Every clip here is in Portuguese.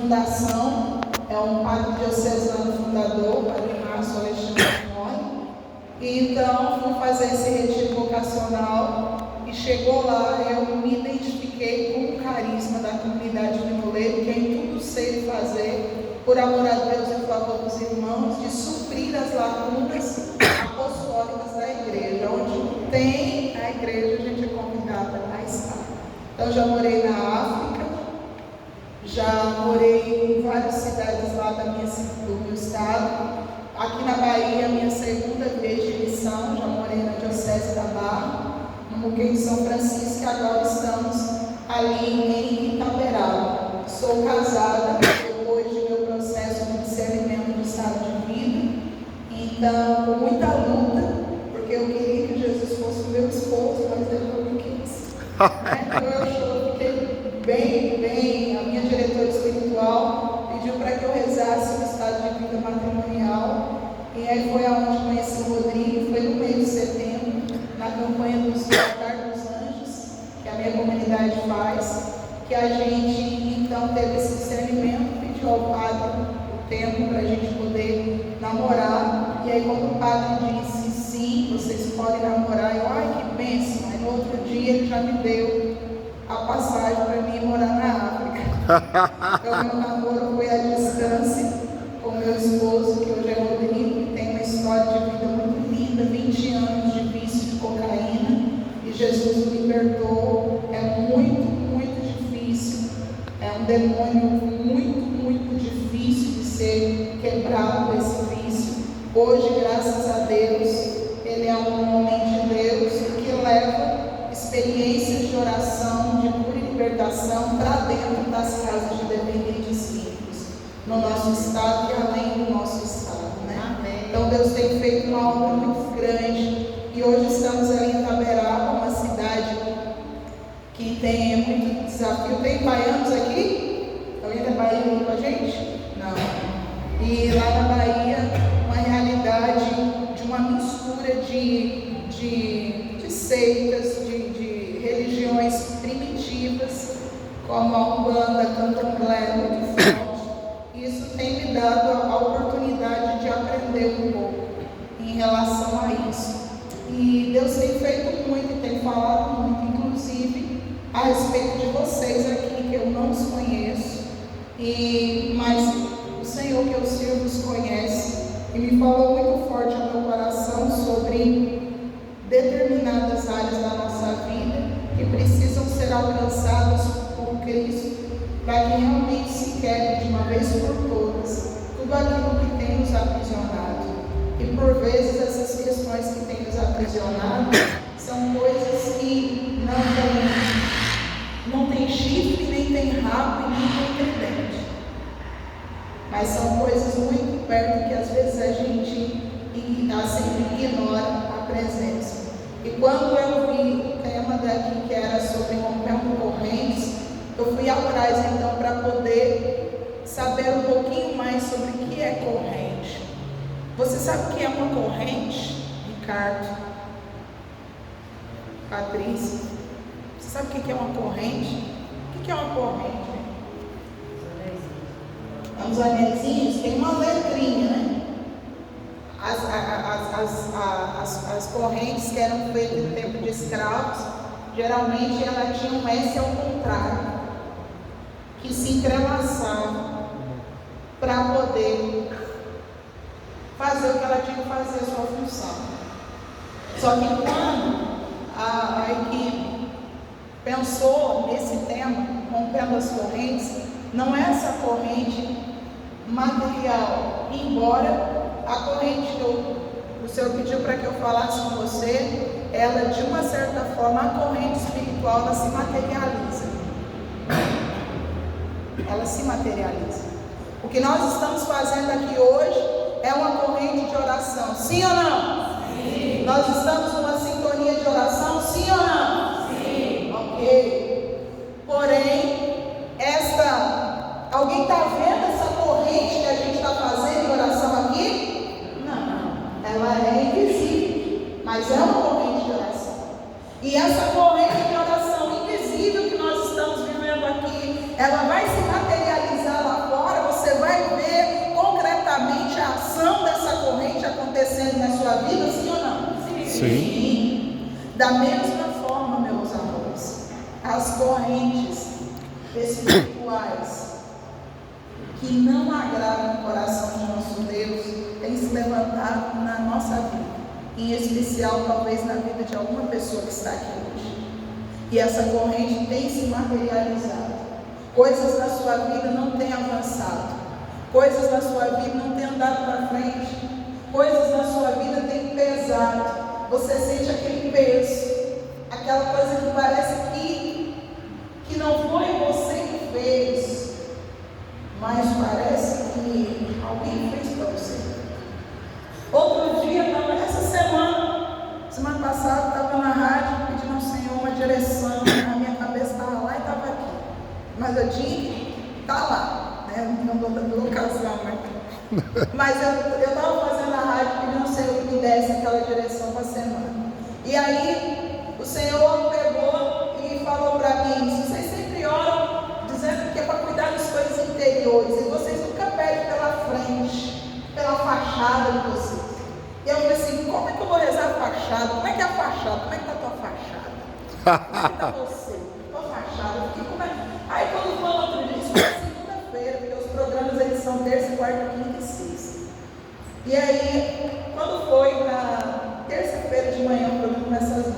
fundação, é um padre diocesano fundador, Padre Márcio Alexandre Mori. Então, fui fazer esse retiro vocacional e chegou lá, eu me identifiquei com o carisma da comunidade de Limoeiro, que em tudo sei fazer, por amor a Deus e em favor dos irmãos, de suprir as lacunas apostólicas da igreja. Onde tem a igreja, a gente é convidada a estar. Então, já morei na África, já morei em várias cidades lá do meu estado. Aqui na Bahia, minha segunda vez de missão, já morei na Diocese da Barra, no Muqueiro de São Francisco, e agora estamos ali em Itaberaba. Sou casada, depois de meu processo de discernimento do estado de vida, então, com muita luta, porque eu queria que Jesus fosse meu esposo, mas ele não me quis. Então, eu fiquei bem, a minha diretora espiritual pediu para que eu rezasse o estado de vida matrimonial, e aí foi aonde conheci o Rodrigo, foi no mês de setembro, na campanha do Altar dos Anjos, que a minha comunidade faz, que a gente então teve esse discernimento, pediu ao padre o tempo para a gente poder namorar, e aí quando o padre disse sim, vocês podem namorar, eu, ai que bênção, aí no outro dia ele já me deu a passagem para mim morar na África. Então meu namoro foi à distância com meu esposo, que hoje é Rodrigo, que tem uma história de vida muito linda, 20 anos de vício de cocaína, e Jesus o libertou. É muito difícil, é um demônio muito difícil de ser quebrado, esse vício. Hoje, graças a Deus, ele é um homem de Deus que leva experiências de oração, de cura e libertação para dentro das casas de dependentes químicos, no nosso estado e além do nosso estado, né? Amém. Então Deus tem feito uma obra muito grande, e hoje estamos ali em Itaberaba, uma cidade que tem muito desafio. Tem baianos aqui? Alguém da Bahia aqui com a gente? Não. E lá na Bahia, uma realidade de uma mistura de seitas, de religiões primitivas, como a Umbanda, Candomblé, muito forte. Isso tem me dado a oportunidade de aprender um pouco em relação a isso. E Deus tem feito muito, tem falado muito, inclusive a respeito de vocês aqui, que eu não os conheço, mas o Senhor que eu sirvo os conhece, e me falou muito forte ao meu coração sobre determinadas áreas da nossa vida que precisam ser alcançadas por Cristo, para que realmente se quebre de uma vez por todas tudo aquilo que tem nos aprisionado. E por vezes essas questões que têm nos aprisionado são coisas que não tem chifre, nem tem rabo e nem tem dente, mas são coisas muito perto que às vezes a gente sempre ignora a presença. E quando eu vi o tema daqui, que era sobre rompendo correntes, eu fui atrás então para poder saber um pouquinho mais sobre o que é corrente. Você sabe o que é uma corrente, Ricardo? Patrícia? Você sabe o que é uma corrente? O que é uma corrente? Os anéisinhos tem uma letrinha, né? As correntes que eram feitas no tempo de escravos, geralmente ela tinha um S ao contrário, que se entrelaçava para poder fazer o que ela tinha que fazer, a sua função. Só que quando a equipe pensou nesse tema, rompendo as correntes, não é essa corrente material, embora a corrente que o Senhor pediu para que eu falasse com você, ela de uma certa forma, a corrente espiritual, ela se materializa. Ela se materializa. O que nós estamos fazendo aqui hoje é uma corrente de oração, sim ou não? Sim. Nós estamos numa sintonia de oração, sim ou não? Sim. Ok. Porém, alguém está vendo essa corrente que a gente está fazendo em oração aqui? Não. Ela é invisível, mas é uma corrente de oração. E essa corrente de oração invisível que nós estamos vivendo aqui, ela vai se materializar lá fora. vida, sim ou não? Sim. Da mesma forma, meus amores, as correntes espirituais que não agradam o coração de nosso Deus têm se levantado na nossa vida, em especial talvez na vida de alguma pessoa que está aqui hoje. E essa corrente tem se materializado. Coisas na sua vida não têm avançado, coisas na sua vida não têm andado para frente, coisas na sua vida têm pesado. Você sente aquele peso, aquela coisa que parece que não foi você que fez, mas parece que alguém fez para você. Outro dia, essa semana passada, estava na rádio pedindo ao Senhor uma direção, a minha cabeça estava lá e estava aqui, mas eu tinha está lá, né? Não dou ocasião, mas eu estava fazendo a rádio pedindo ao Senhor que me desse aquela direção para a semana. E aí o Senhor pegou e falou para mim: vocês sempre oram dizendo que é para cuidar das coisas interiores, e vocês nunca pedem pela frente, pela fachada de vocês. E eu falei assim: como é que eu vou rezar a fachada? Como é que é a fachada? Como é que está a tua fachada? Como é que está você? Tua fachada? Aí quando foi outro dia, isso foi segunda-feira, porque os programas eles são terça, quarta, quinta e sexta. E aí, quando foi na terça-feira de manhã, o programa começa às 9.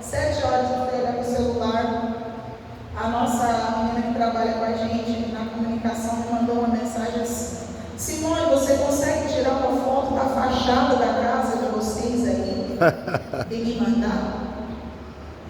7 horas eu fui olhar para o celular. A nossa menina que trabalha com a gente na comunicação me mandou uma mensagem assim: Simone, você consegue tirar uma foto da fachada da casa de vocês aí e me mandar?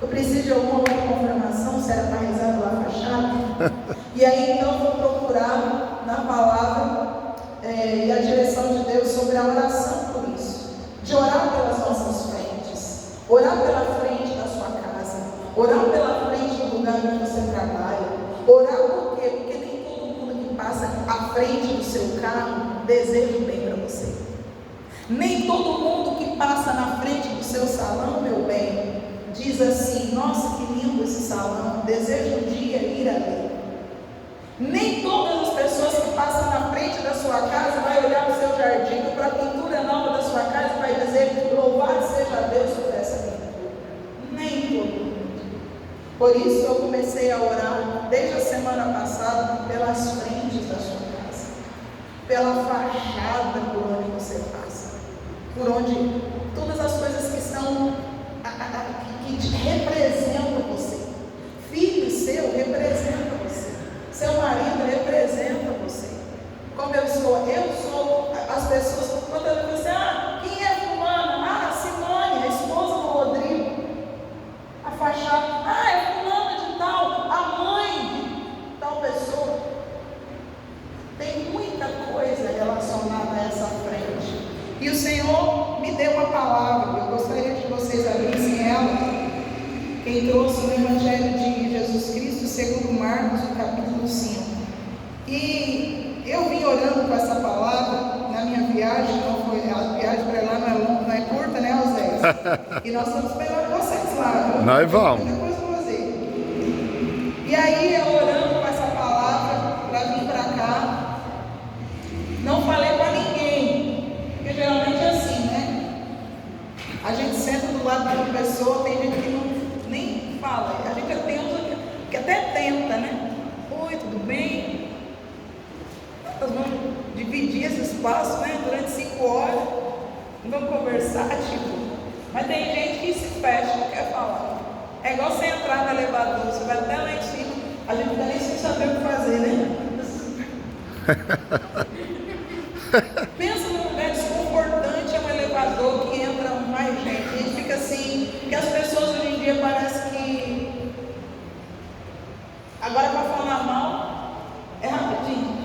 Eu preciso de alguma outra confirmação se era para rezar pela fachada. E aí então eu vou procurar na palavra e a direção de Deus sobre a oração por isso, de orar pelas nossas frentes, orar pela frente da sua casa, orar pela frente do lugar onde você trabalha. Orar por quê? Porque nem todo mundo que passa à frente do seu carro deseja o bem para você. Nem todo mundo que passa na frente do seu salão, meu bem, diz assim: nossa, que lindo esse salão, desejo um dia ir ali. Nem todas as pessoas que passam na frente da sua casa vai olhar para o seu jardim, para a pintura nova da sua casa e vai dizer: louvado seja Deus por essa pintura. Nem todo mundo. Por isso eu comecei a orar desde a semana passada pelas frentes da sua casa, pela fachada por onde você passa, por onde todas as coisas que estão que te representam você. Filho seu representa você, seu marido representa você. Como eu sou as pessoas, quando eu digo assim: quem é fulana? Simone, a esposa do Rodrigo. A fachada: é fulana de tal, a mãe de tal pessoa. Tem muita coisa relacionada a essa frente. E o Senhor me deu uma palavra, eu gostaria que vocês abrissem ela. Quem trouxe o Evangelho de Jesus Cristo segundo Marcos, no capítulo 5. E eu vim orando com essa palavra na minha viagem. A viagem para lá não é longa, não é curta, né, Osés? E nós estamos esperando vocês lá. Nós vamos. Depois eu vou fazer. E aí eu orando com essa palavra para vir para cá, não falei para ninguém, porque geralmente é assim, né? A gente senta do lado de uma pessoa, tem gente que nem fala, a gente que até tenta, né? Oi, tudo bem? Nós vamos dividir esse espaço, né? Durante 5 horas, vamos conversar, mas tem gente que se fecha, não quer falar. É igual você entrar no elevador, você vai até lá em cima, a gente fica nem sem saber o que fazer, né? Pensa num lugar desconfortante, é um elevador que entra mais gente. A gente fica assim, porque as pessoas hoje em dia parece que agora para falar mal é rapidinho.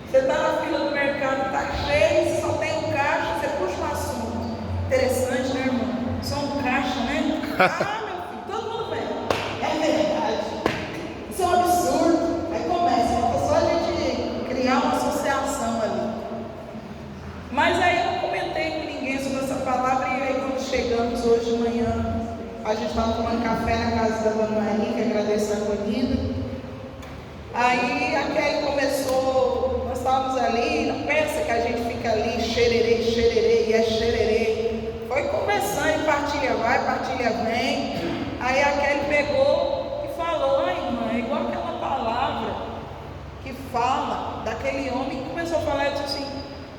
Você está na fila do mercado, está cheio, só tem um caixa, você puxa um assunto. Interessante, né, irmão? Só um caixa, né? Meu filho, todo mundo vem. É verdade. Isso é um absurdo. Aí começa, falta só a gente criar uma associação ali. Mas aí eu não comentei com ninguém sobre essa palavra. E aí quando chegamos hoje de manhã, a gente estava tomando café na casa da Dona Maria, que agradeço a acolhida. Aí a Kelly começou, nós estávamos ali, não pensa que a gente fica ali, xererê, xererê, e é xererê. partilha vai, partilha vem. Aí a Kelly pegou e falou: ai, irmã, é igual aquela palavra que fala daquele homem que começou a falar e disse assim: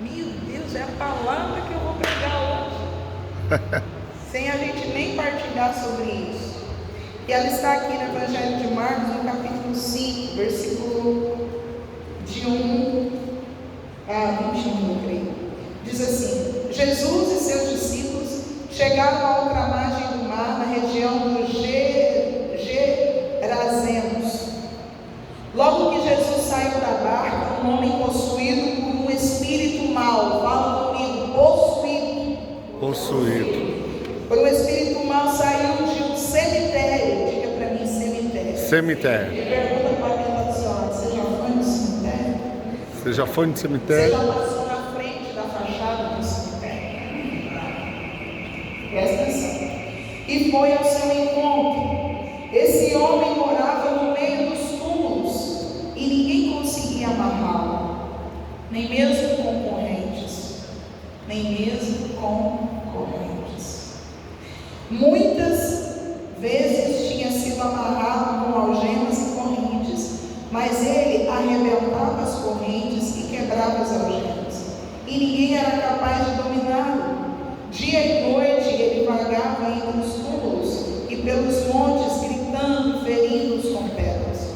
meu Deus, é a palavra que eu vou pregar hoje. Sem a gente nem partilhar sobre isso. E ela está aqui no Evangelho de Marcos, no capítulo 5, versículo de 1 a 21, eu creio. Diz assim: Jesus e seus discípulos chegaram à outra margem do mar, na região dos Gerazenos. Logo que Jesus saiu da barca, um homem possuído por um espírito mau, fala comigo, possuído. Por um espírito mau saiu de um cemitério. Diga para mim, cemitério. Cemitério. E pergunta para quem está do seu lado: você já foi no cemitério? Você já foi no cemitério? Você já passou na frente da fachada do cemitério? Presta atenção. E foi ao seu encontro. Esse homem morava no meio dos túmulos e ninguém conseguia amarrá-lo, nem mesmo com correntes. Muitas vezes tinha sido amarrado com algemas e correntes, mas ele arrebentava as correntes e quebrava as algemas, e ninguém era capaz de dominá-lo. Dia e noite ele vagava entre os túmulos e pelos montes, gritando, ferindo-os com pedras.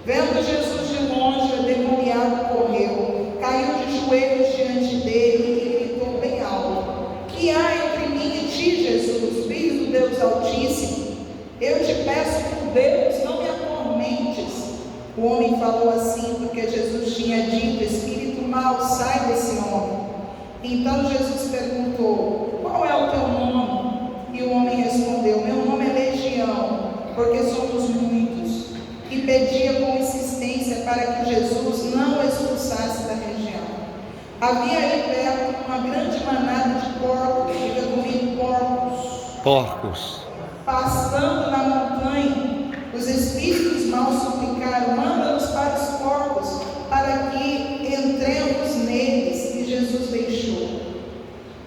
Vendo Jesus de longe, o endemoniado correu, caiu de joelhos diante dele e gritou bem alto: que há entre mim e ti, Jesus, Filho do Deus Altíssimo? Eu te peço por Deus, não me atormentes. O homem falou assim porque Jesus tinha dito: espírito mau, sai desse homem. Então Jesus perguntou: qual é o teu nome? E o homem respondeu: meu nome é Legião, porque somos muitos. E pedia com insistência para que Jesus não o expulsasse da região. Havia aí perto uma grande manada de porcos, diga comigo, porcos. Passando na montanha, os espíritos maus suplicaram: manda-nos para os porcos, para que entremos neles. E Jesus deixou.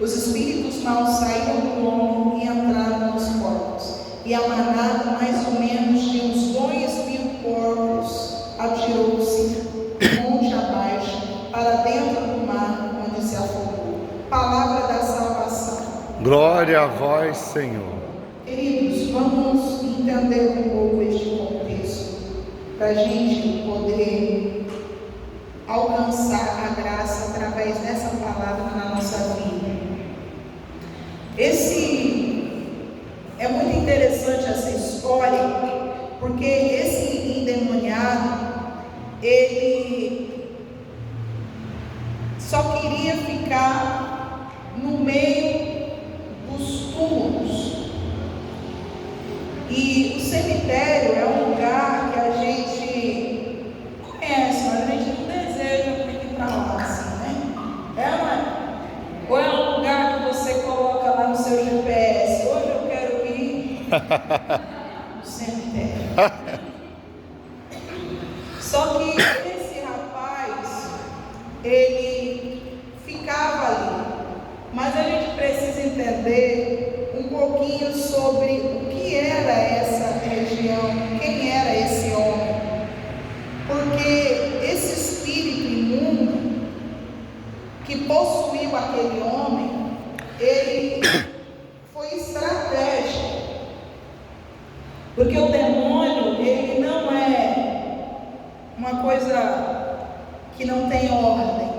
Os espíritos maus saíram do homem e entraram nos porcos. E a manada, mais ou menos de uns 2.000 porcos, atirou-se monte abaixo, para dentro do mar, onde se afogou. Palavra da salvação. Glória a vós, Senhor. Queridos, vamos entender um pouco este contexto, para a gente poder alcançar a graça através dessa palavra na nossa vida. É muito interessante essa história, porque esse endemoniado, ele só queria ficar no meio dos túmulos. E o cemitério é um lugar que a gente conhece, mas a gente não deseja ir para lá assim, né? Ou é um lugar que você coloca lá no seu GPS: hoje eu quero ir no cemitério. Só que esse rapaz, ele ficava ali. Mas a gente precisa entender um pouquinho sobre o que era essa região, quem era esse homem. Porque esse espírito imundo que possuiu aquele homem, ele foi estratégico. Porque o demônio, ele não é uma coisa que não tem ordem.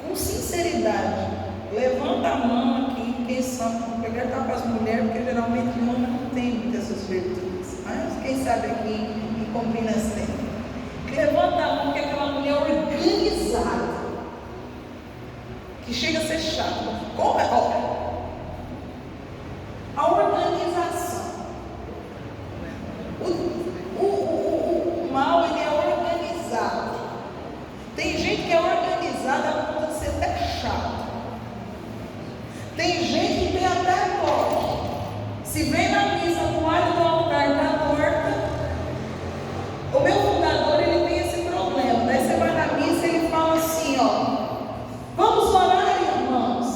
Com sinceridade, levanta a mão aqui, quem são? Vou pegar para as mulheres, porque geralmente o homem não tem muitas essas virtudes, mas quem sabe aqui em Campinas tem. Levanta a mão, que é aquela mulher organizada, que chega a ser chata. Como é? A organização. O mal, ele é organizado. Tem gente que é organizada a ponto de ser até chato. Tem gente que tem até toque. Se vem na missa, no lado do altar está torta. O meu fundador, ele tem esse problema. Daí você vai na missa e ele fala assim, ó: vamos orar, irmãos.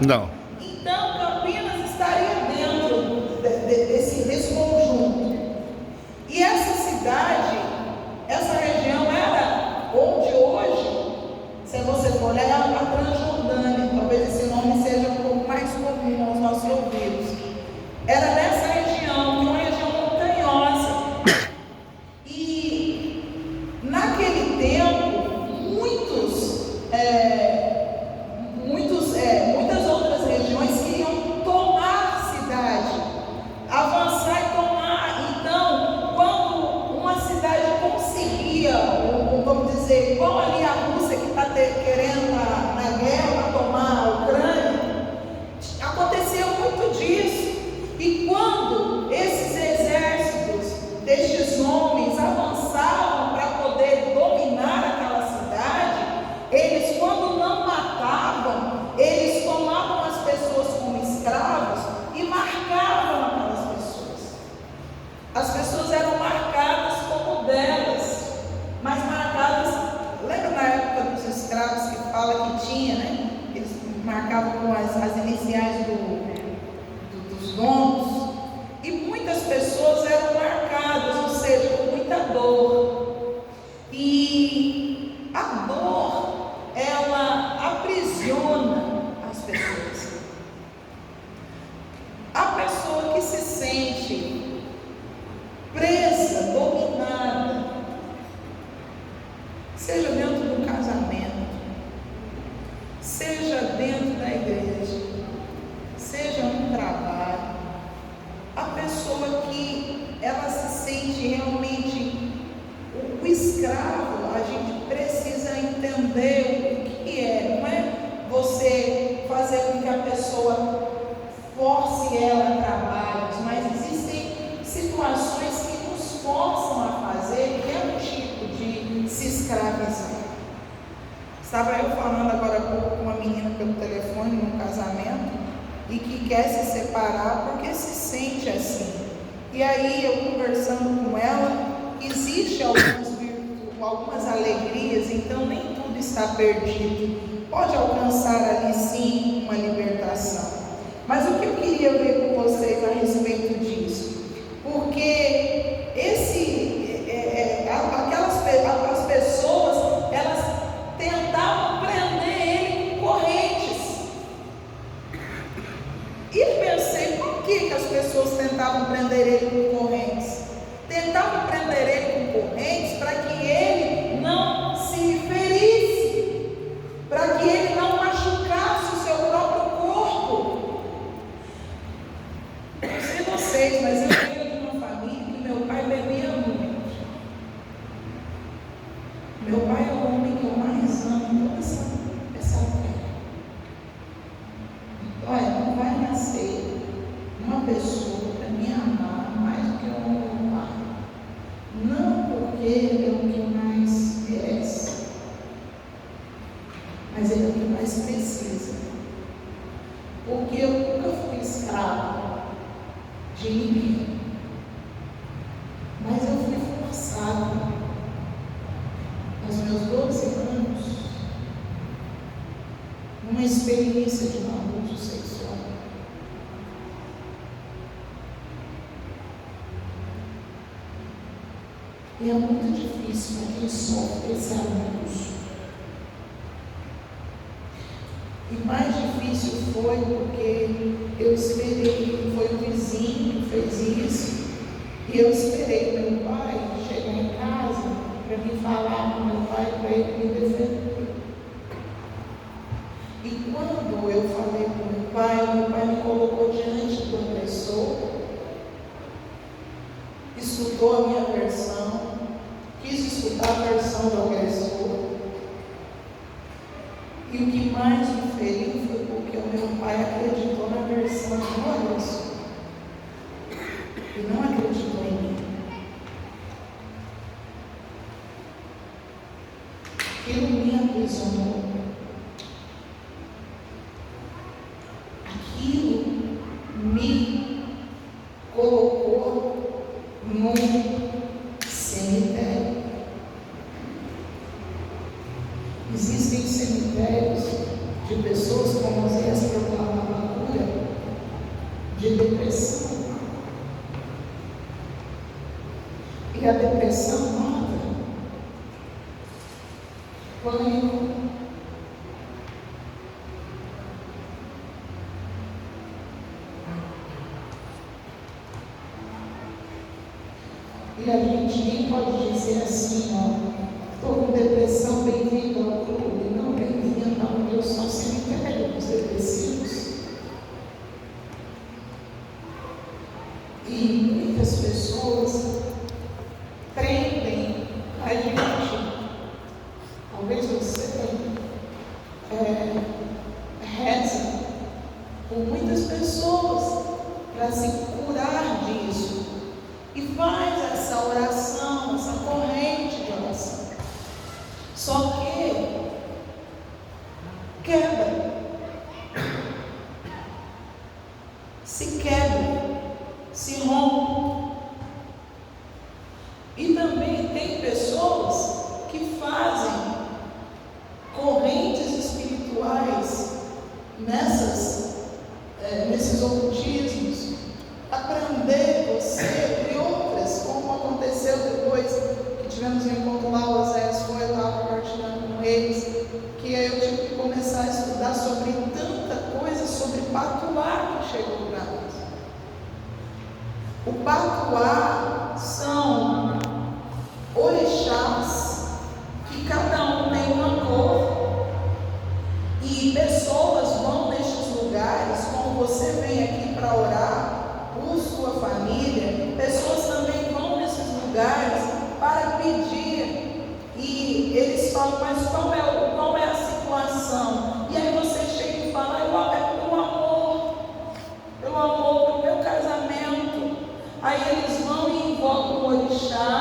Não. Então, Campinas estaria dentro desse conjunto. E essa cidade, essa região era, onde hoje, se você for olhar, é a Transjordânia. Talvez esse nome seja um pouco mais comum aos nossos ouvidos. Era nessa região, que é uma região montanhosa. E naquele tempo, muitas outras regiões queriam tomar a cidade, avançar e tomar. Então, quando uma cidade conseguia, vamos dizer, igual ali a Rússia que está querendo na guerra tomar a Ucrânia, acontecia muito disso. E quando esses exércitos destes homens avançavam para poder dominar aquela cidade, eles, quando não matavam, eles tomavam as pessoas como escravos e marcavam aquelas pessoas. As pessoas eram marcadas como delas, mas marcadas. Lembra na época dos escravos que fala que tinha, né? Eles marcavam com as iniciais dos donos. E muitas pessoas eram marcadas, ou seja, com muita dor. E a dor, ela aprisiona as pessoas. A pessoa que se sente presa, dominada, seja dentro do casamento, seja dentro da igreja, seja no trabalho, a pessoa que ela se sente realmente o escravo, a gente precisa entender o que é. Não é você fazer com que a pessoa force ela a trabalhos, mas existem situações que nos forçam a fazer, que é um tipo de se escravizar. Estava eu falando agora há pouco com uma menina pelo telefone num casamento e que quer se separar porque se sente assim. E aí eu conversando com ela, existe algumas alegrias, então nem tudo está perdido. Pode alcançar ali sim uma libertação. Mas o que eu queria ver com vocês a respeito disso? Porque as pessoas, elas tentavam prender ele com correntes. E pensei, por que as pessoas tentavam prender ele com correntes? Tentavam prender ele com correntes para que ele não se ferisse, para que ele não machucasse o seu próprio corpo. Não sei vocês, mas eu venho de uma família que meu pai bebia muito. Meu pai é o homem que eu mais amo em toda essa terra. Olha, não vai nascer uma pessoa para me amar mais do que eu amo meu pai. Não porque ele é o que mais merece, mas ele é o que mais precisa. Porque eu nunca fui escravo de ninguém, mas eu fui forçado aos meus 12 anos numa experiência de um abuso sexual. E é muito difícil para quem sofre esse abuso. E mais difícil foi porque eu esperei, foi o vizinho que fez isso, e eu esperei meu pai chegar em casa para me falar com meu pai, para ele me defender. E quando eu falei com meu pai me colocou diante do agressor, escutou a minha versão, quis escutar a versão do agressor. E o que mais me feriu foi porque o meu pai acreditou na versão do agressor e não acreditou em mim. Aquilo me aprisionou. Aquilo me colocou num cemitério. Existem cemitérios de pessoas, como Oséias proclamou, depressão, nada. Pânico. E a gente nem pode dizer assim, ó, estou com depressão, bem-vindo ao clube. Não, bem-vindo ao meu só cemitério dos depressivos. E muitas pessoas prendem a gente. Talvez você reza por muitas pessoas para se curar disso. E faz essa oração, essa corrente de oração. Só que quebra. Se quebra. Se rompe. E também tem pessoas que fazem correntes espirituais nesses ocultismos, para prender você e outras, como aconteceu depois que tivemos um encontro lá, o Oséias foi, eu estava compartilhando com eles, que eu tive que começar a estudar sobre tanta coisa, sobre patuá que chegou para nós. O patuá são orixás que cada um tem uma cor, e pessoas vão nestes lugares, como você vem aqui para orar por sua família, pessoas também vão nesses lugares para pedir, e eles falam, mas qual é a situação? E aí você chega e fala, é pelo amor do meu casamento. Aí eles vão e invocam o orixá,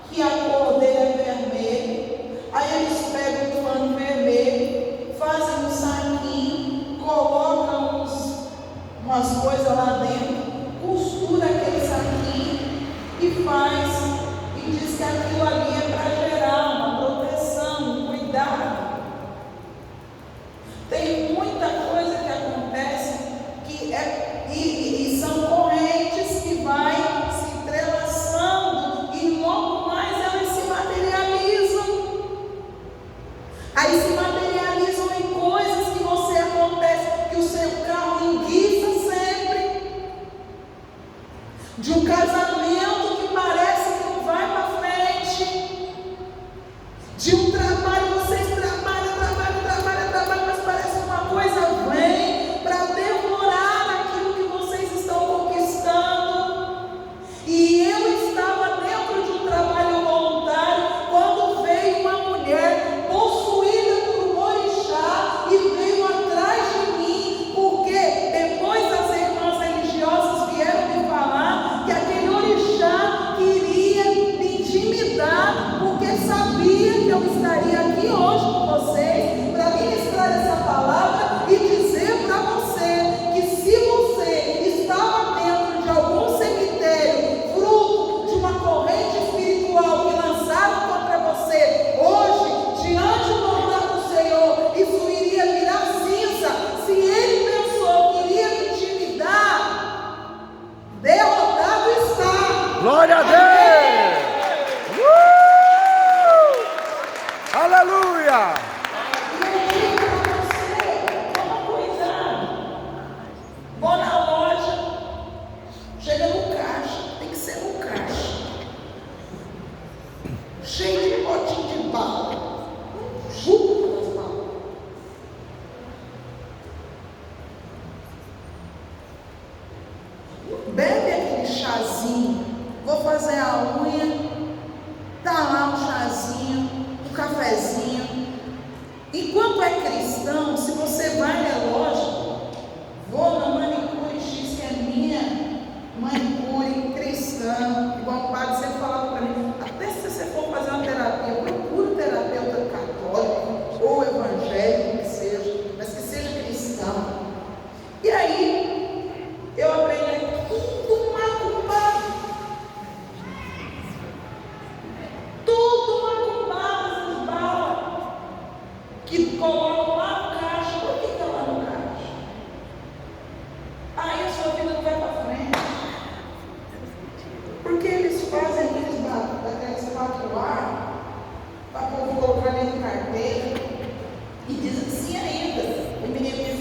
que a cor dele é vermelho. Aí eles pegam o pano vermelho, fazem um saquinho, colocam umas coisas lá dentro, costura aquele saquinho e faz, e diz que aquilo ali é para gerar uma proteção, um cuidado. Tem muita coisa que acontece e são correntes que vai se entrelaçando e logo mais elas se materializam. Aí se materializam em coisas que você acontece, que o seu carro enguiça sempre, de um casamento que parece que não vai para frente, de um trabalho, vocês trabalham, mas parece que uma coisa vem para devorar aquilo que vocês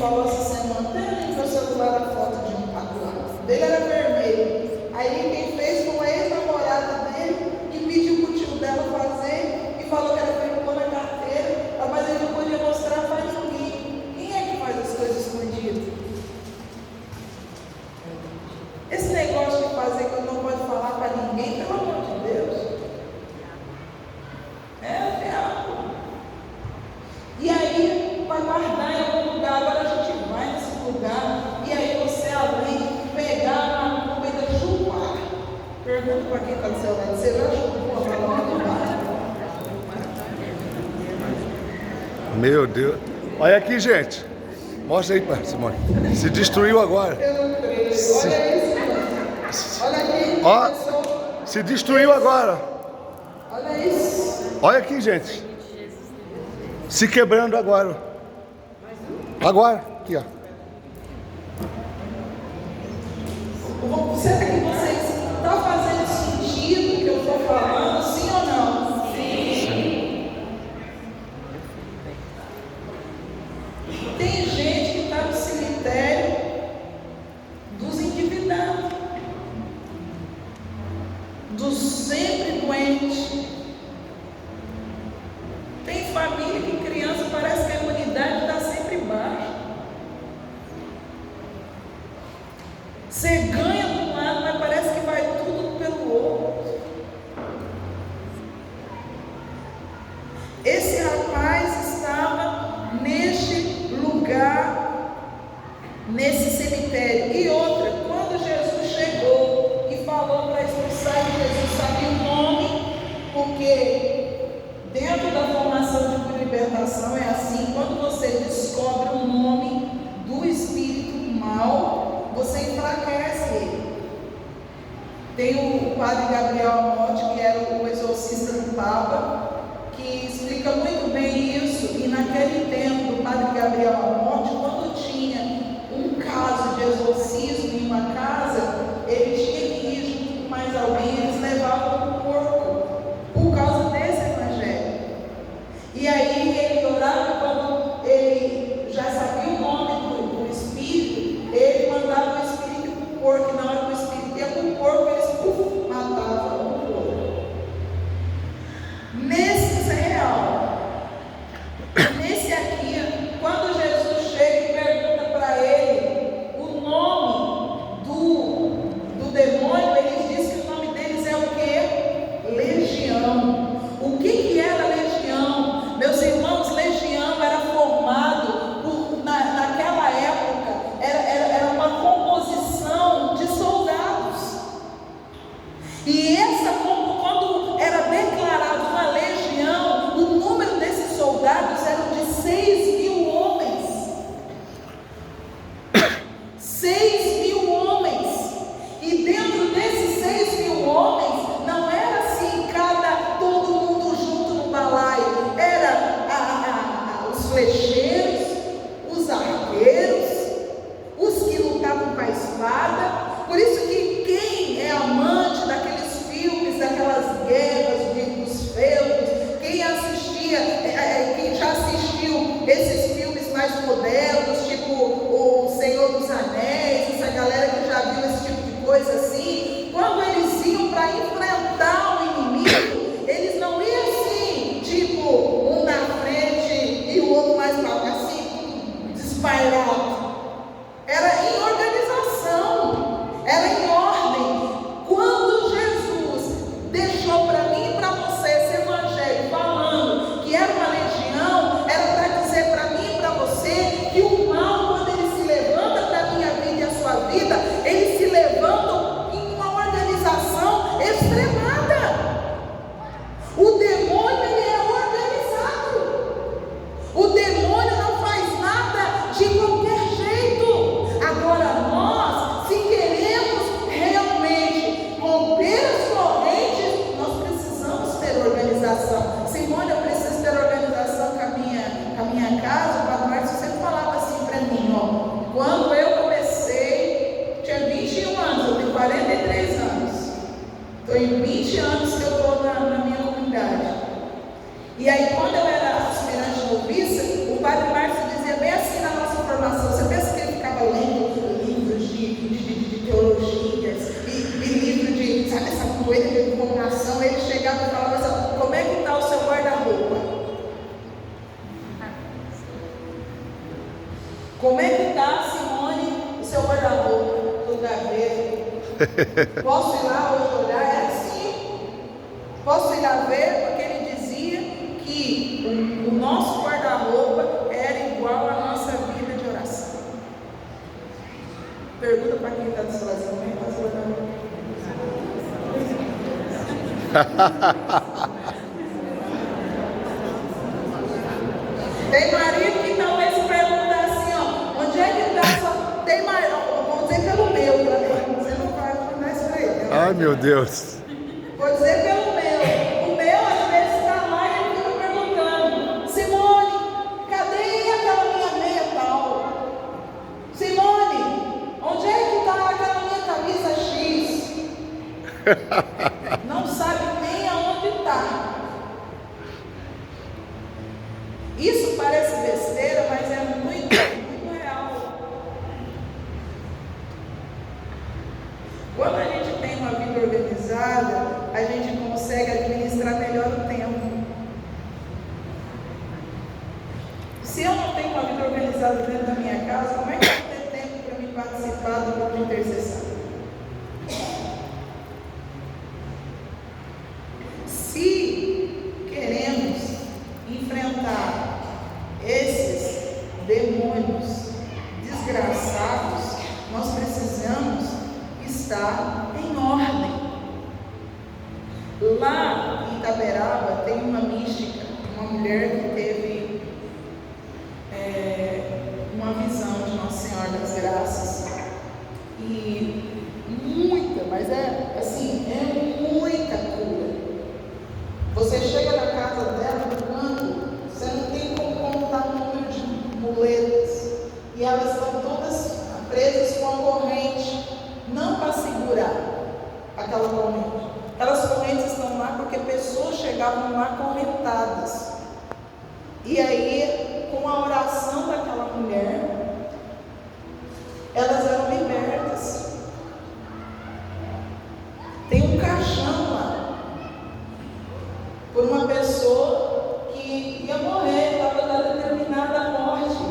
falou essa semana, tem no meu celular a foto de um tatuado. Dele era vermelho. Aí quem fez foi uma ex-namorada dele, que pediu pro tio dela fazer e falou que era pegou na carteira, mas ele não podia mostrar para ninguém. Quem é que faz as coisas escondidas? Esse negócio de fazer que eu não pode falar para ninguém, pelo amor de Deus, é o diabo. E aí, para guardar em algum lugar, agora a gente vai nesse lugar, e aí você, além de pegar uma comida, chupar. Pergunta para quem está do seu lado, você já chupou a palavra do bar? Meu Deus. Olha aqui, gente. Mostra aí, Simone. Se destruiu agora. Eu não creio. Olha isso. Olha aqui. Ó, Pessoal. se destruiu agora. Olha isso. Olha aqui, gente. Se quebrando agora. Agora. Aqui, ó. Será que vocês estão fazendo sentido o que eu estou falando? Sim ou não? Sim. Tem gente que está no cemitério dos endividados, dos sempre doentes. Tem família que criança parece que a imunidade está sempre baixa. Você ganha de um lado, mas parece que vai tudo pelo outro. Esse rapaz estava neste lugar, nesse cemitério. E outra, quando Jesus chegou e falou para expulsar, Jesus sabia o nome, porque dentro da formação de libertação é assim: quando você descobre o nome do espírito mal, você enfraquece ele. Tem o padre Gabriel Amonte, que era o exorcista do Papa, que explica muito bem isso. E naquele tempo do padre Gabriel Amonte, quando tinha um caso de exorcismo em uma casa, ele tinha que ir junto com mais alguém, eles levavam um porco, por causa desse evangelho. E aí ele orava, quando ele já sabia o nome do espírito, ele mandava o espírito para o porco, e na hora que o espírito ia para o porco, eles matavam o porco. Nesse é real. Nesse aqui, quando Jesus chega e pergunta para ele o nome do demônio, eles dizem que o nome deles é o quê? Legião. O que era legião? Meus irmãos, legião era formado naquela época, era uma composição de soldados. E quando era declarado uma legião, o número desses soldados era de 6.000 homens. 6.000 homens. E dentro desses 6.000 homens, não era assim, todo mundo junto no balaio. Era os flecheiros, os arqueiros, os que lutavam com a espada. Por isso que quem é amante daqueles filmes, daquelas guerras, dos feudos, quem já assistiu esses filmes mais modernos, tipo O Senhor dos Anéis, essa galera que já viu esse tipo de coisa assim, quando eles iam para enfrentar o inimigo, eles não iam assim, tipo, um na frente e o outro mais para lá, assim, despairado. Era em organização, era em ordem. Quando Jesus deixou para mim e para você esse evangelho falando que era uma legião, era para dizer para mim e para você que o mal, quando ele se levanta para a minha vida e a sua vida, ele se levanta em uma organização extremada. O demônio, ele é organizado. O demônio não faz nada de qualquer jeito. Agora nós, se queremos realmente romper as correntes, nós precisamos ter organização. Simone, eu preciso ter organização com a minha casa. O Padre Márcio sempre falava assim para mim, ó, quando eu comecei, tinha 21 anos, eu tenho 43 anos. Estou em 20 anos que eu estou na minha comunidade. E aí, quando eu era aspirante noviça, o Padre Márcio dizia bem assim na nossa formação: você Como é que está, Simone, o seu guarda-roupa do gaveta? Posso ir lá hoje olhar? É assim. Posso ir lá ver, porque ele dizia que o nosso guarda-roupa era igual à nossa vida de oração. Pergunta para quem está do seu lado, como é que está o seu guarda-roupa? Tem marido que talvez se perguntar assim, ó, onde é que está só... Tem marido, vou dizer pelo meu, você não vai mandar isso para ele. Ai, meu Deus. Vou dizer pelo meu. O meu às vezes está lá e ele fica perguntando, Simone, cadê aquela minha meia tal? Simone, onde é que está aquela minha camisa X? Não sabe nem aonde está. Isso parece besteira, mas é muito, muito real. Quando a gente tem uma vida organizada, a gente consegue administrar melhor o tempo. Se eu não tenho uma vida organizada dentro da minha casa, como é que eu vou ter tempo para me participar do grupo de intercessão? Se queremos enfrentar esses demônios desgraçados, nós precisamos estar em ordem. Lá em Itaberaba tem uma mística, uma mulher que teve uma visão de Nossa Senhora das Graças, e muita, mas é assim, é muita cura. Você chega na casa dela, no canto, você não tem como contar o número de muletas, e elas estão todas presas com a corrente, não para segurar aquela corrente. Aquelas correntes estão lá porque pessoas chegavam lá acorrentadas. E aí, com a oração daquela mulher, elas eram libertas. Tem um caixão lá, por uma pessoa que ia morrer, estava determinada a morte.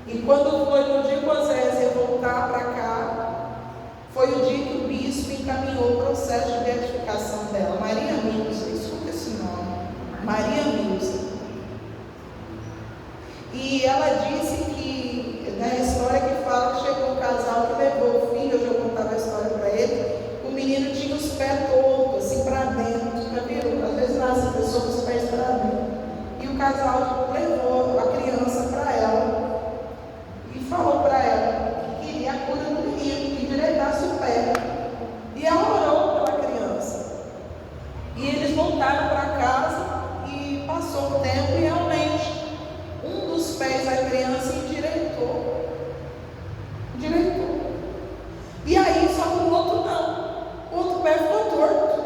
E quando foi no dia que Osés ia voltar para cá, foi o dia que o bispo encaminhou o processo de beatificação dela. Maria Milza, escuta esse nome, Maria Milza. E ela disse que, na história que fala que chegou um casal que levou o filho, eu já contava a história para ele, o menino tinha os pés tortos, assim para dentro, já viu? Às vezes nasce a pessoa com os pés para dentro. E o casal levou a criança para ela e falou para ela que queria a cura do menino, que endireitasse o pé. E ela orou pela criança. E eles voltaram para casa e passou o tempo e realmente um dos pés da criança endireitou. E aí, só que o outro não. O outro pé ficou torto.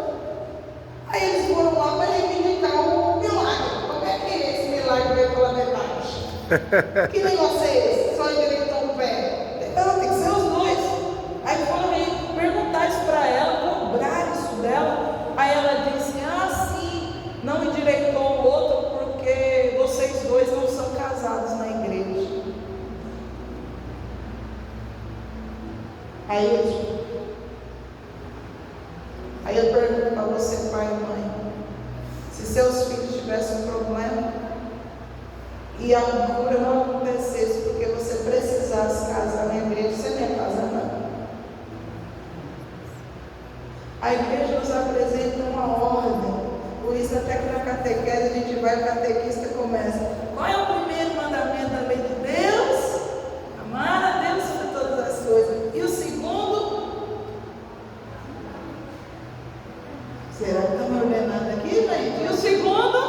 Aí eles foram lá para reivindicar o milagre. Como é que esse milagre veio pela metade? Que negócio é esse? Só endireitou o pé? Não, tem que ser os dois. Aí foram perguntar isso para ela, cobrar isso dela. Aí ela disse, sim, não endireitou o outro porque vocês dois não são casados na igreja. Aí eu pergunto para você, pai e mãe, se seus filhos tivessem um problema e a cura não acontecesse porque você precisasse casar na igreja, você não ia casar não. A igreja nos apresenta uma ordem, por isso até que na catequese a gente vai, o catequista começa, qual é o primeiro mandamento da lei de Deus? Amar a Deus sobre todas as coisas. E o segundo? Será que estamos ordenando aqui, gente? E o segundo?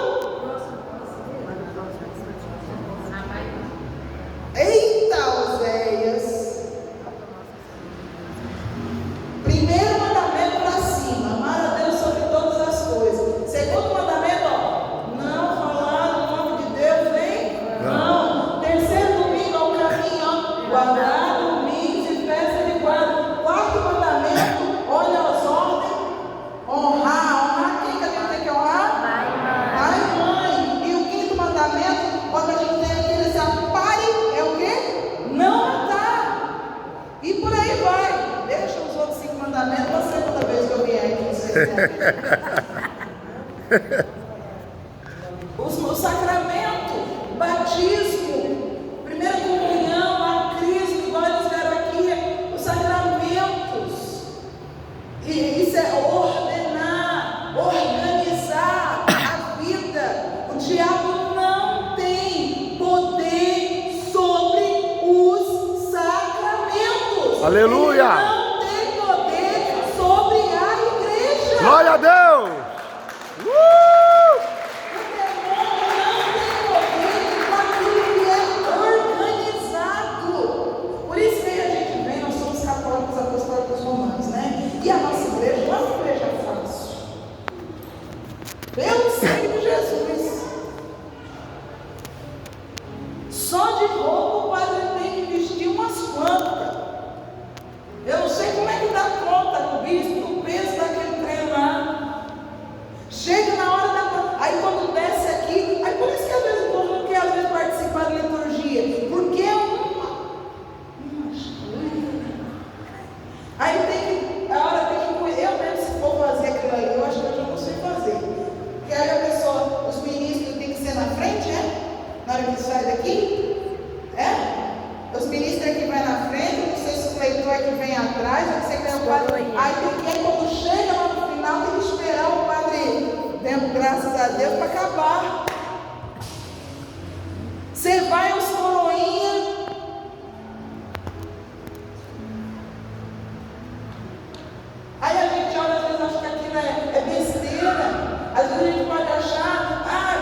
O sacramento, batismo, primeira comunhão, a Cristo, igual eles deram aqui, os sacramentos. E isso é ordenar, organizar a vida. O diabo não tem poder sobre os sacramentos. Aleluia! Ele não tem poder sobre a igreja. Glória a Deus! Pelo sangue de Jesus. Só de roupa o padre tem que vestir umas quantas. Eu não sei como é que dá conta o bispo do peso daquele trem lá. Chega na hora da... Aí quando desce aqui, aí por isso que às vezes o povo não quer às vezes participar da liturgia. Porque é uma coisa. Aí tem que... A hora tem que... Eu mesmo, se for fazer aquilo ali, eu acho que eu já não sei fazer. Porque aí a pessoa, os ministros têm que ser na frente, né? Na hora que sai daqui, os ministros é que vai na frente, não sei se o leitor é que vem atrás, não sei quem é o padre. Aí quando chega lá no final, tem que esperar o padre, dando graças a Deus, para acabar. Você vai aos coroinhas. Aí a gente olha, às vezes acha que aquilo é besteira. Às vezes a gente pode achar,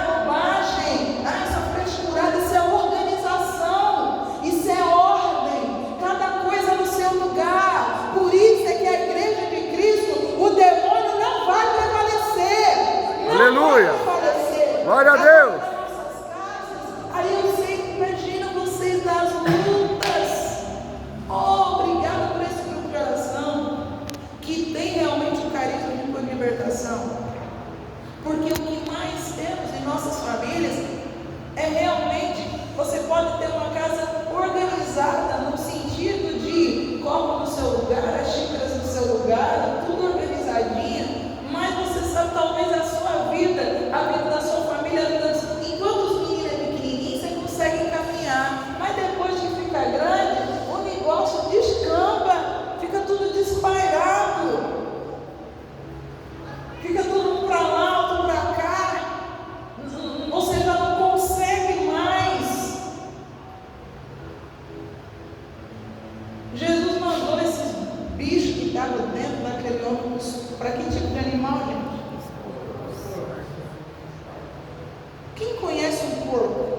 bobagem, essa frescurada, isso é organização, isso é ordem, cada coisa no seu lugar. Por isso é que a igreja de Cristo, o demônio não vai prevalecer. Não Aleluia! vai prevalecer. Glória a Deus! Nas nossas casas, aí eu sei, imagina vocês das lutas. Obrigado por esse grupo de oração, que tem realmente o carisma de libertação. Porque o que mais temos em nossas famílias é realmente, você pode ter uma casa organizada no sentido de copo no seu lugar, as xícaras no seu lugar, tudo organizadinho, mas você sabe, talvez a sua vida, a vida da sua família, a vida enquanto os meninos é pequenininho, você consegue encaminhar, mas depois que fica grande, o negócio descamba, fica tudo despairado, fica tudo para lá, outro para cá, você já não consegue mais. Jesus mandou esses bichos que estavam dentro daquele ônibus, para que tipo de animal, gente? Quem conhece um porco?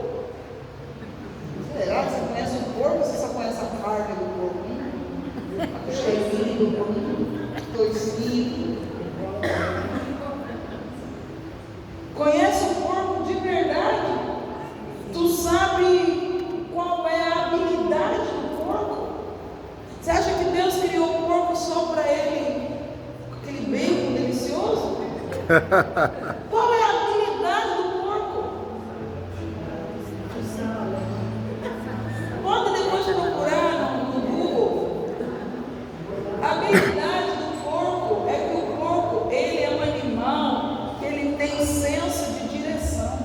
Será que você conhece um porco ou você só conhece a carne do porco? A costelinha do porco, toicinho. Conhece o porco de verdade? Tu sabe qual é a habilidade do porco? Você acha que Deus criou o porco só para ele, aquele bacon delicioso? Qual é a habilidade do porco? Pode depois procurar no Google. A habilidade do porco é que o porco, ele é um animal que ele tem senso de direção.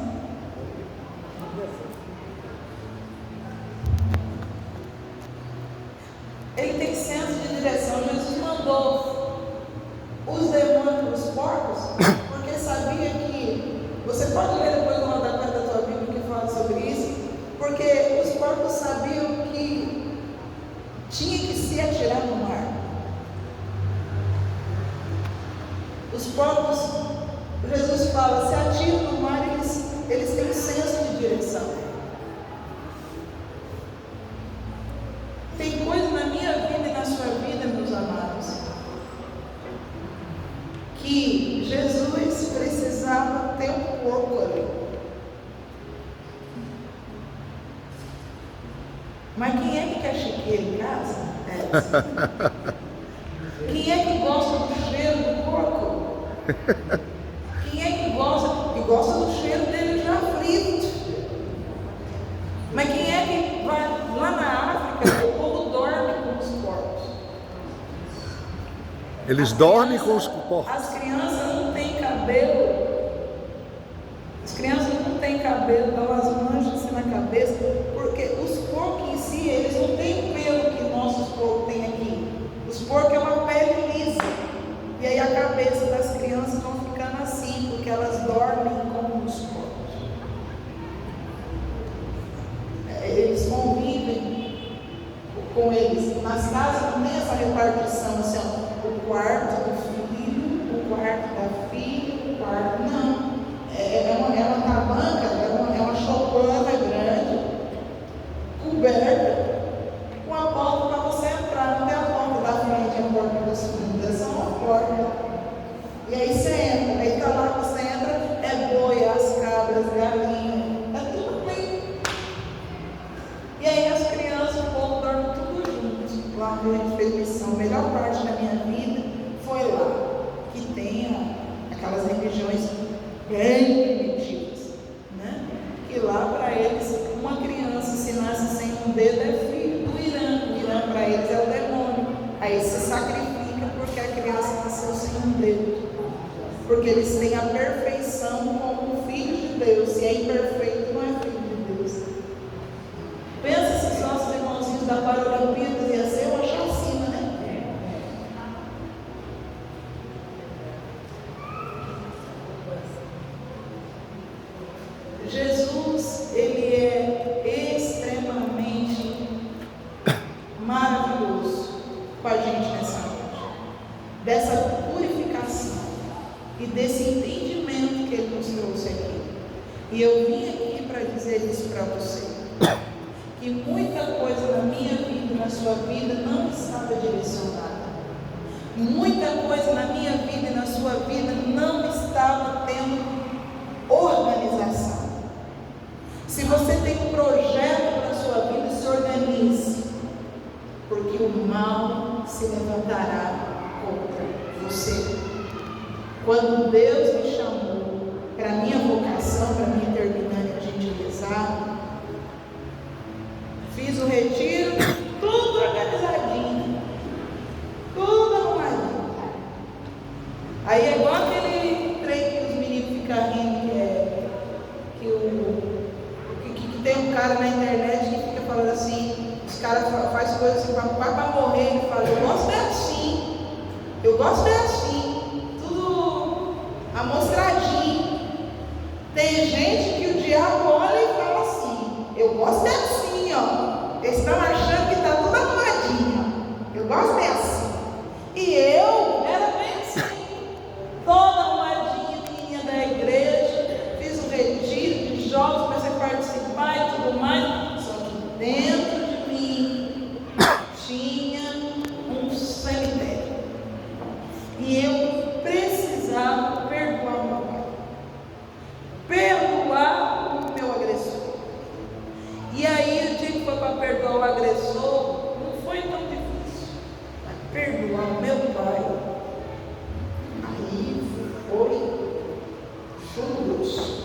Ele tem senso de direção. Jesus mandou os demônios para os porcos, porque sabia que, você pode ler depois no rodapé da tua Bíblia que fala sobre isso, porque os porcos sabiam que tinha que se atirar no mar. Os porcos, Jesus fala, se atiram no mar, eles têm senso de direção. Tem coisa na minha vida e na sua vida, meus amados, que Jesus precisava ter um porco ali. Mas quem é que quer chiqueiro em casa? Quem é que gosta do cheiro do porco? Quem é que gosta do cheiro dele já frito? Mas quem é que vai lá na África, o povo dorme com os porcos? Eles dormem com os porcos. As crianças não têm cabelo. As crianças não têm cabelo, dão as manchas assim na cabeça, porque os porcos em si, eles não têm o pelo que nossos porcos têm aqui. Os porcos é uma pele lisa. E aí a cabeça das crianças vão ficando assim, porque elas dormem como os porcos. Eles convivem com eles. Nas casas não tem essa repartição assim, ó, o quarto do filho, o quarto da filha, o quarto. Não. É uma tabanca, é uma choupana grande, coberta, com a porta para você entrar. Não tem a porta da frente, a porta dos fundos, é só uma porta. E aí você entra, aí tá lá, você entra, é boi, as cabras, galinha, é tudo bem. E aí as crianças, o povo dorme tudo junto. Lá onde a gente fez missão, a melhor parte da minha vida foi lá, que tem aquelas religiões bem primitivas, né? Que lá para eles, uma criança se nasce sem um dedo é filho do Irã. O Irã para eles é o demônio. Aí se sacrifica porque a criança nasceu sem um dedo. Porque eles têm a perfeição como filho de Deus. E é imperfeito, não é filho de Deus. Pensa se nossos irmãozinhos da Paralimpíadas ia ser uma chacina, né? Jesus, ele é extremamente maravilhoso com a gente nessa noite. Dessa purificação e desse entendimento que ele nos trouxe aqui. E eu vim aqui para dizer isso para você. Que muita coisa na minha vida e na sua vida não estava direcionada. Muita coisa na minha vida e na sua vida não estava tendo organização. Se você tem um projeto para a sua vida, se organize, porque o mal se levantará contra você. Quando Deus me chamou para a minha vocação, para a minha terminante de gentilizar, fiz o retiro, tudo organizadinho, tudo arrumadinho. Aí é igual aquele trem que os meninos ficam rindo, que tem um cara na internet que fica falando assim, os caras fazem coisas assim, para morrer, ele fala, eu gosto é assim, tudo amostradinho. Tem gente que o diabo olha e fala assim, eu gosto é assim, ó, eles estão achando que está tudo arrumadinho, eu gosto é assim. E eu era bem assim, toda arrumadinha, menina da igreja, fiz um retiro de jovens, comecei a participar e tudo mais, só que dentro de mim tinha um cemitério. E eu precisava perdoar o meu pai, perdoar o meu agressor. E aí o dia que foi para perdoar o agressor, não foi tão difícil, mas perdoar o meu pai, aí foi chumboso.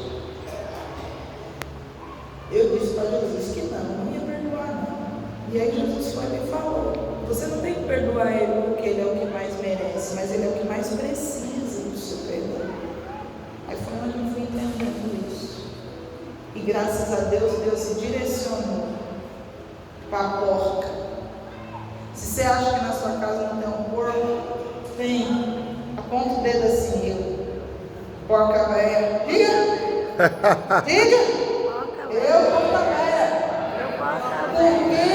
Eu disse para Jesus que não ia perdoar não. E aí Jesus foi e me falou, você não tem que perdoar ele porque ele é o que mais merece, mas ele é o que mais precisa do seu perdão. Aí foi onde eu fui entendendo isso. E graças a Deus, Deus se direcionou para a porca. Se você acha que na sua casa não tem um porco, tem. Aponta o dedo assim, porca velha. Diga! Diga! Eu, porca velha. Porque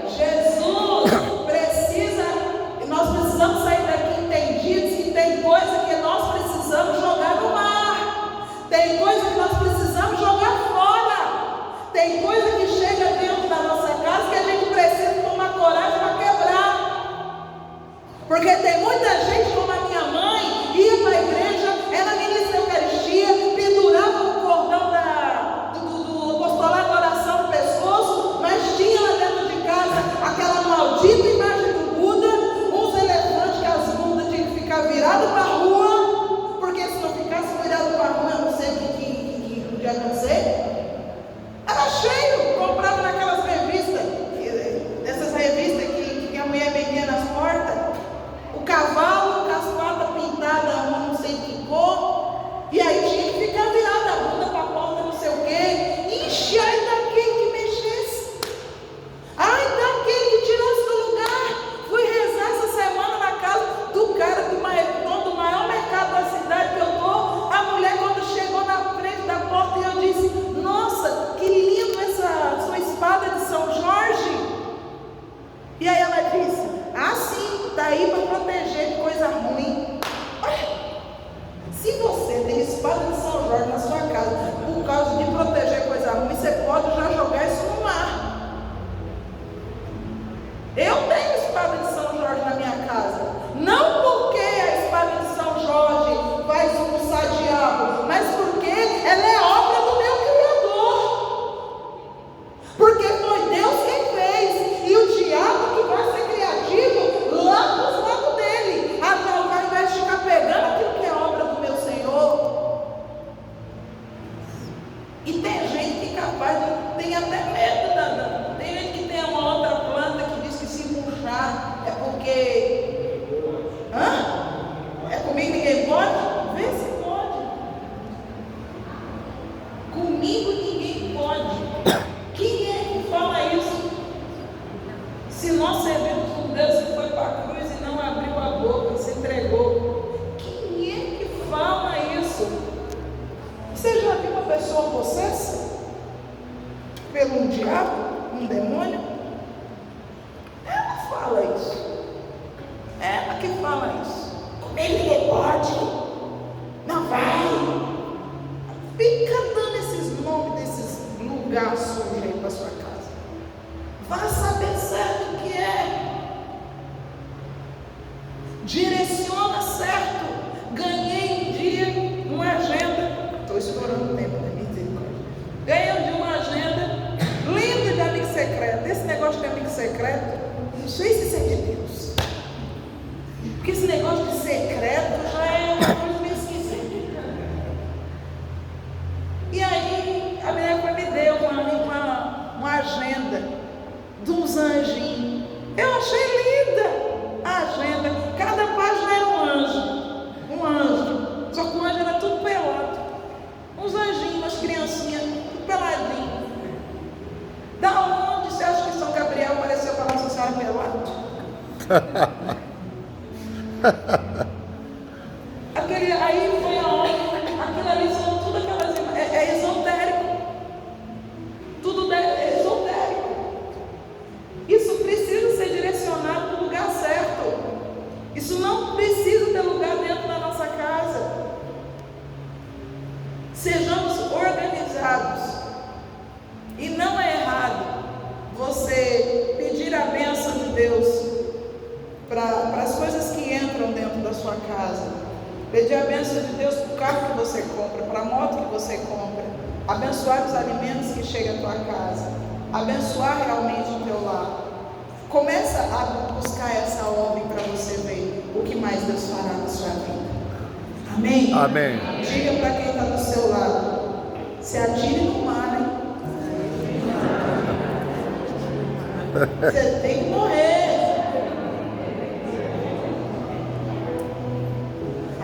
Jesus precisa, e nós precisamos sair daqui entendidos que tem coisa que nós precisamos jogar no mar, tem coisa que nós precisamos jogar fora, tem coisa que chega dentro da nossa casa que a gente precisa tomar coragem para quebrar. Porque tem muita gente, como a minha mãe, ia para a igreja, ela ministra a Eucaristia, pendurava o cordão da um demônio? Ela fala isso. Ela que fala isso. Comigo ninguém pode. Não vai. Fica dando esses nomes desses lugares sujos aí para sua casa. Vá saber certo o que é. Direciona certo. Ganhei um dia uma agenda. Estou estourando o tempo, né? Misericórdia. Ganhei um dia uma agenda linda de amigo secreto. Esse negócio de amigo secreto, não sei se isso é de Deus. Porque esse negócio de secreto já é uma coisa meio esquisita. E aí a mulher me deu uma agenda de uns anjinhos. Eu achei linda a agenda. Cada página era um anjo. Um anjo. Só que o anjo era tudo pelado. Uns anjinhos, umas criancinhas, tudo peladinho. Da onde você acha que São Gabriel apareceu para Nossa Senhora pelado? Aí foi aonde? Aquilo ali são tudo aquelas imagens. É esotérico. Tudo é esotérico. Isso precisa ser direcionado para o lugar certo. Isso não precisa ter lugar dentro da nossa casa. Sejamos organizados. E não é errado você pedir a bênção de Deus para as coisas que entram dentro da sua casa. Pedir a bênção de Deus para o carro que você compra, para a moto que você compra. Abençoar os alimentos que chegam à tua casa. Abençoar realmente o teu lar. Começa a buscar essa ordem para você ver o que mais Deus fará na sua vida. Amém? Amém. Diga para quem está do seu lado. Se atire no mar, hein? Você tem que morrer.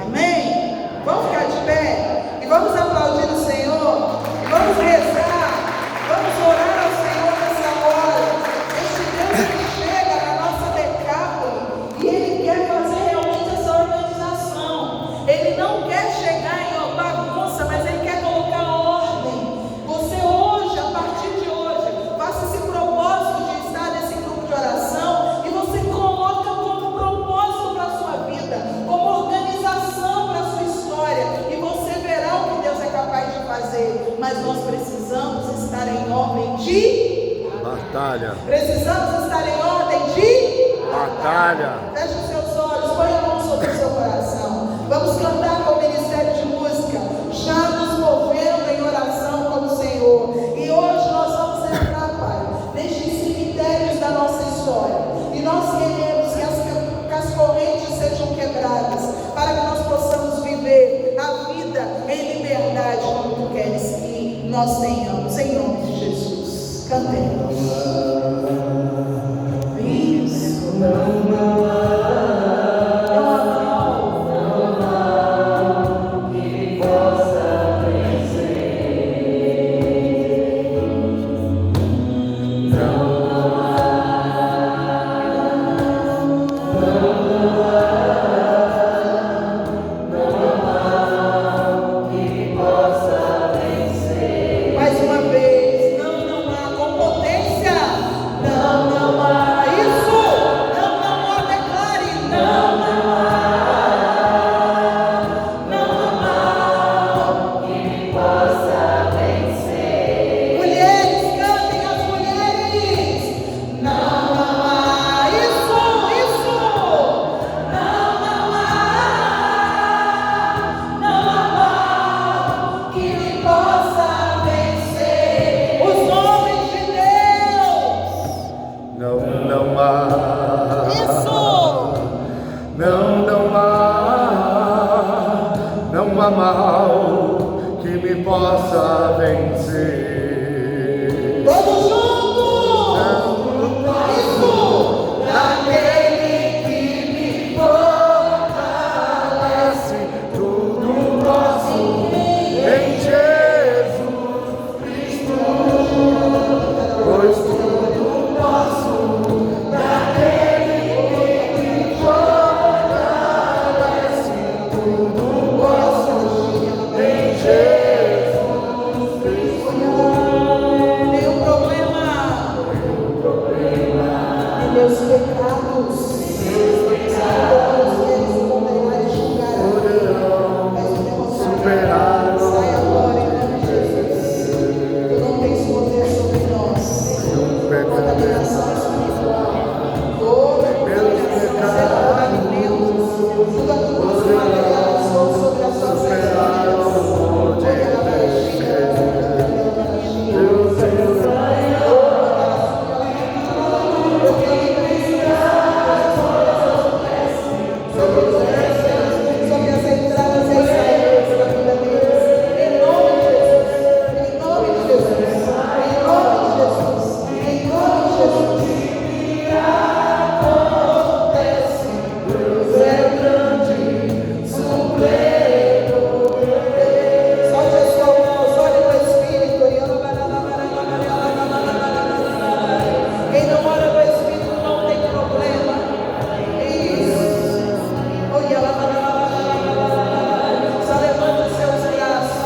Amém? Vamos ficar de pé e vamos aplaudir o Senhor. Vamos rezar. Vamos orar ao Senhor nessa hora. Este Deus que chega na nossa decápole e Ele quer fazer realmente essa organização. Ele não quer chegar em bagunça, mas Ele quer colocar ordem. Você hoje, a partir de hoje, faça esse propósito de estar nesse grupo de oração e você coloca como propósito para a sua vida, como organização para a sua história, e você verá o que Deus é capaz de fazer. Mas nós precisamos estar em ordem de batalha. Precisamos estar em ordem de batalha. Feche os seus olhos, põe a mão sobre o seu coração. Vamos cantar com o Ministério de Música, já nos movendo em oração como o Senhor. E hoje nós vamos entrar, Pai, nestes cemitérios da nossa história. E nós queremos que as correntes sejam quebradas, para que nós possamos viver a vida em liberdade, como Tu queres que nós tenhamos, em nome de Jesus. Cantemos. Isso não há. Mais uma vez, não há com potência. cruz. Todos eles condenarem e julgarão. Mas o derrotado sai agora em nome de Jesus. Tu não tens poder sobre nós. Contaminação espiritual. Toda contaminação, alimentos, tudo aquilo que você materializou sobre as suas vidas. Sobre as entradas e as saídas da vida deles. Em nome de Jesus. Em nome de Jesus. Em nome de Jesus. Em nome de Jesus. Acontece. Deus é grande, supremo. Solte a sua voz, olhe no Espírito. Quem não ora no Espírito não tem problema. Isso. Só levante os seus braços.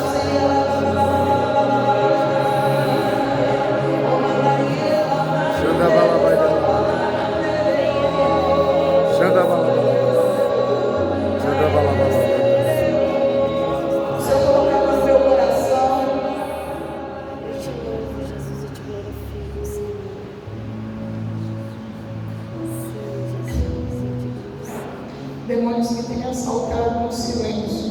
Se eu colocar no meu coração, demônios que têm assaltado no silêncio.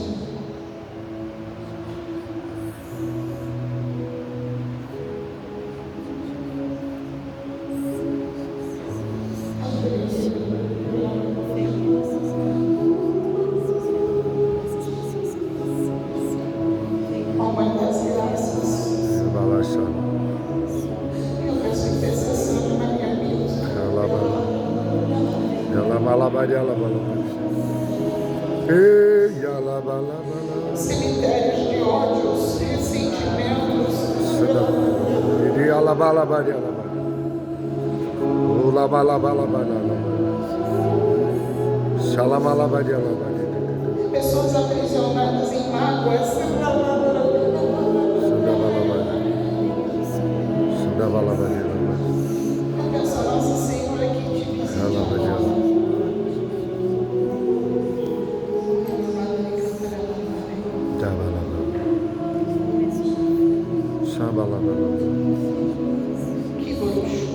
Ó Mãe das Graças, eu peço intercessão de Maria Milton. Cemitérios de ódios, ressentimentos, pessoas aprisionadas em mágoas. Eu peço a Nossa Senhora que te visite. Que luxo.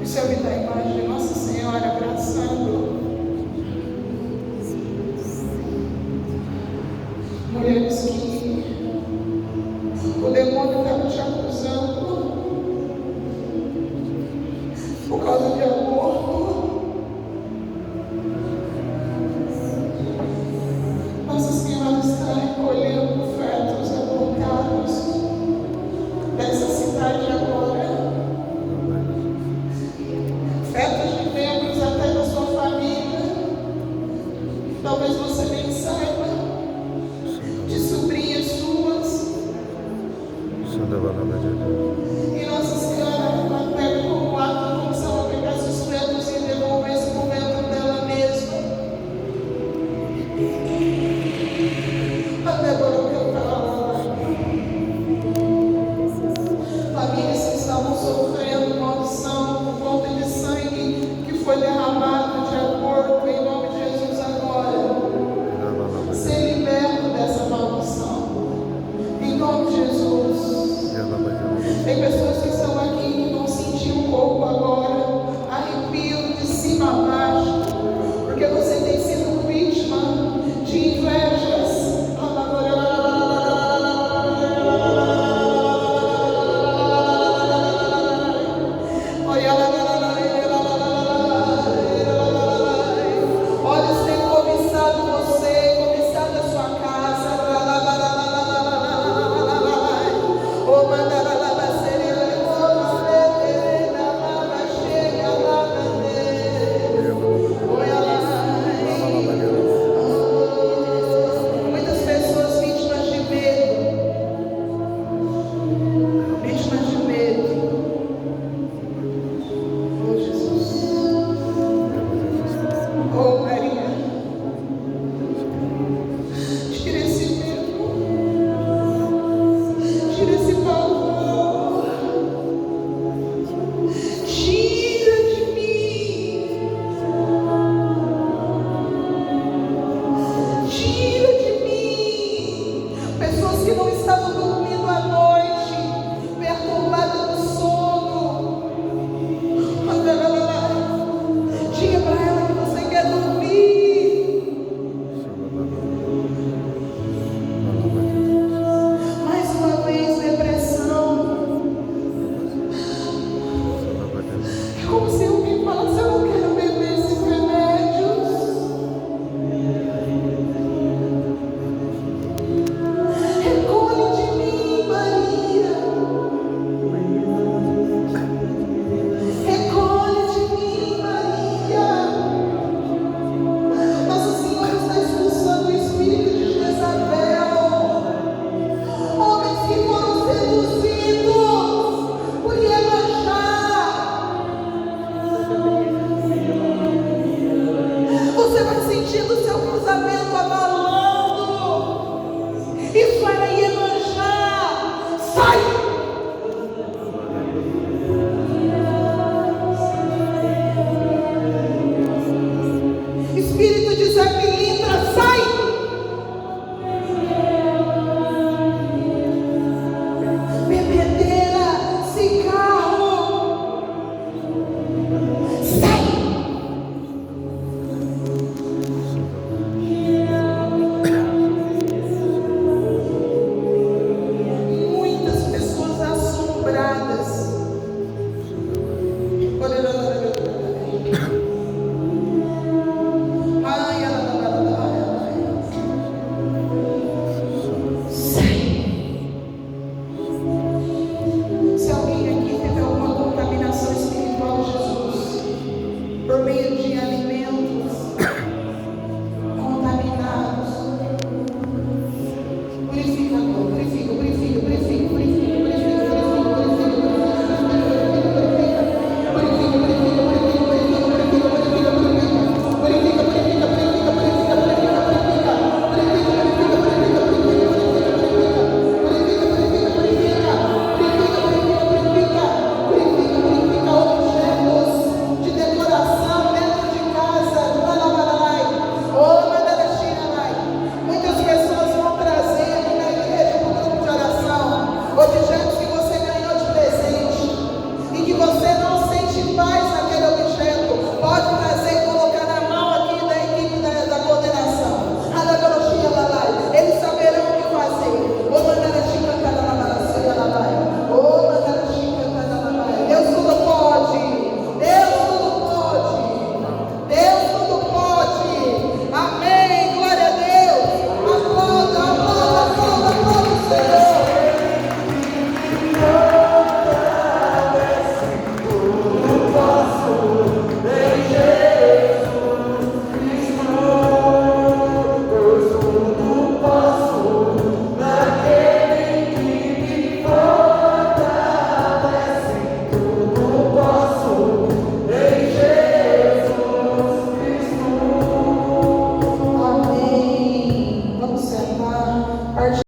O Senhor me dá a imagem de Nossa Senhora abraçando mulheres que o demônio estava te acusando por causa de aborto. Nossa Senhora está recolhendo fetos abortados dessa cidade agora. Fetos de membros até da sua família. Talvez você nem saiba. De sobrinhas suas. E Nossa Senhora pega como ato como se ela pegasse os fetos e devolvesse para o ventre dela mesma. Até agora o que eu falo. Famílias que estavam sofrendo maldição por conta de sangue que foi derramado de aborto, em nome de Jesus agora. Ser liberto dessa maldição. Em nome de Jesus. Tem pessoas que estão aqui que vão sentir o corpo agora, arrepio de cima a baixo, porque você tem sido vítima de invejas. Olhos têm cobiçado você, cobiçado a sua casa. Muitas pessoas vítimas de medo. Vítimas de medo. como se